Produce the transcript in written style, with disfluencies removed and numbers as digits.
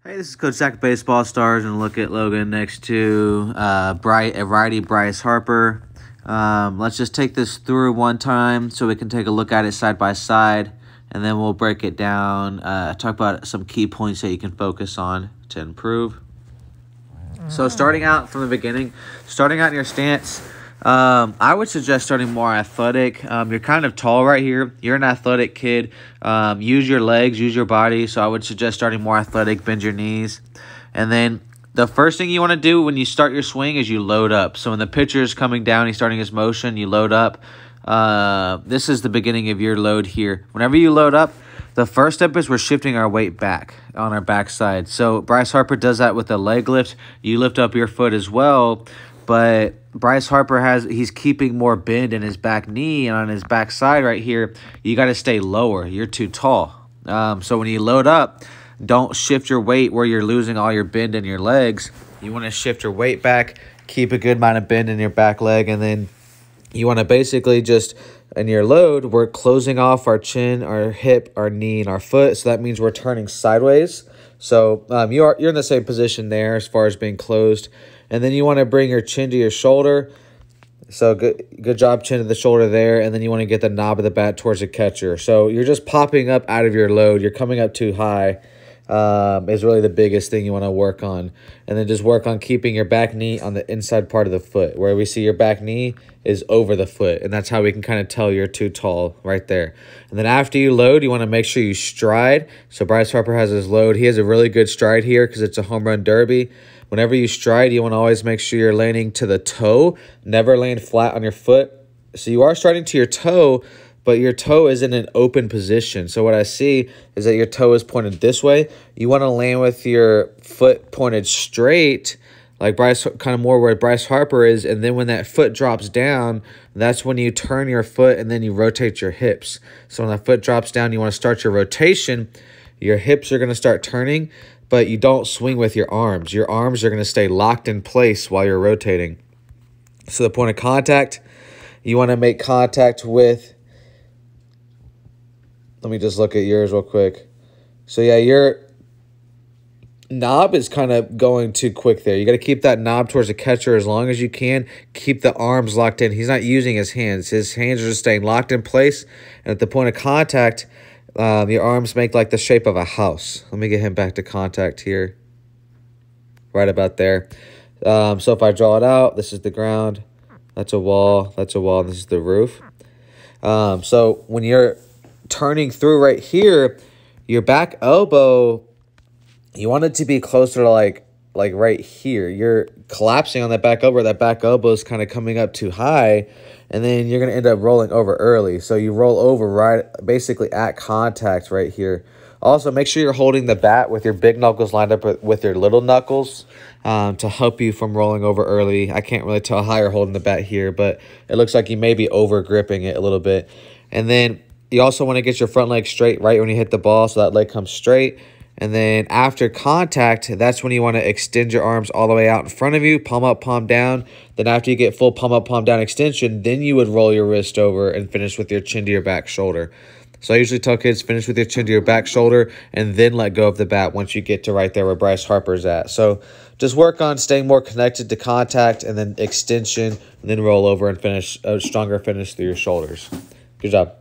Hey, this is Coach Zach Baseball Stars, and look at Logan next to righty Bryce Harper. Let's just take this through one time so we can take a look at it side by side, and then we'll break it down, talk about some key points that you can focus on to improve. So starting out from the beginning, starting out in your stance, I would suggest starting more athletic. You're kind of tall right here. You're an athletic kid. Use your legs, use your body. So I would suggest starting more athletic, bend your knees. And then the first thing you want to do when you start your swing is you load up. So when the pitcher is coming down, he's starting his motion, you load up. This is the beginning of your load here. Whenever you load up, the first step is we're shifting our weight back on our backside. So Bryce Harper does that with a leg lift. You lift up your foot as well, but Bryce Harper he's keeping more bend in his back knee, and on his backside right here, you got to stay lower. You're too tall. So when you load up, don't shift your weight where you're losing all your bend in your legs. You want to shift your weight back, keep a good amount of bend in your back leg, and then you want to basically just, in your load, we're closing off our chin, our hip, our knee, and our foot. So that means we're turning sideways. So you're in the same position there as far as being closed. And then you want to bring your chin to your shoulder. So good job, chin to the shoulder there. And then you want to get the knob of the bat towards the catcher. So you're just popping up out of your load. You're coming up too high. Is really the biggest thing you want to work on. And then just work on keeping your back knee on the inside part of the foot. Where we see your back knee is over the foot. And that's how we can kind of tell you're too tall right there. And then after you load, you want to make sure you stride. So Bryce Harper has his load. He has a really good stride here because it's a home run derby. Whenever you stride, you want to always make sure you're landing to the toe. Never land flat on your foot. So you are striding to your toe, but your toe is in an open position. So what I see is that your toe is pointed this way. You want to land with your foot pointed straight, like Bryce, kind of more where Bryce Harper is. And then when that foot drops down, that's when you turn your foot and then you rotate your hips. So when that foot drops down, you want to start your rotation. Your hips are going to start turning, but you don't swing with your arms. Your arms are going to stay locked in place while you're rotating. So the point of contact, you want to make contact with, let me just look at yours real quick. So yeah, your knob is kind of going too quick there. You got to keep that knob towards the catcher as long as you can. Keep the arms locked in. He's not using his hands. His hands are just staying locked in place. And at the point of contact, your arms make like the shape of a house. Let me get him back to contact here. Right about there. So if I draw it out, this is the ground. That's a wall. That's a wall. And this is the roof. So when you're turning through right here, your back elbow, you want it to be closer to like right here. You're collapsing on that back elbow. That back elbow is kind of coming up too high, and then you're going to end up rolling over early. So you roll over right basically at contact right here. Also, make sure you're holding the bat with your big knuckles lined up with your little knuckles to help you from rolling over early. I can't really tell how you're holding the bat here, but it looks like you may be over gripping it a little bit. And then you also want to get your front leg straight right when you hit the ball so that leg comes straight. And then after contact, that's when you want to extend your arms all the way out in front of you, palm up, palm down. Then after you get full palm up, palm down extension, then you would roll your wrist over and finish with your chin to your back shoulder. So I usually tell kids finish with your chin to your back shoulder and then let go of the bat once you get to right there where Bryce Harper's at. So just work on staying more connected to contact and then extension, and then roll over and finish a stronger finish through your shoulders. Good job.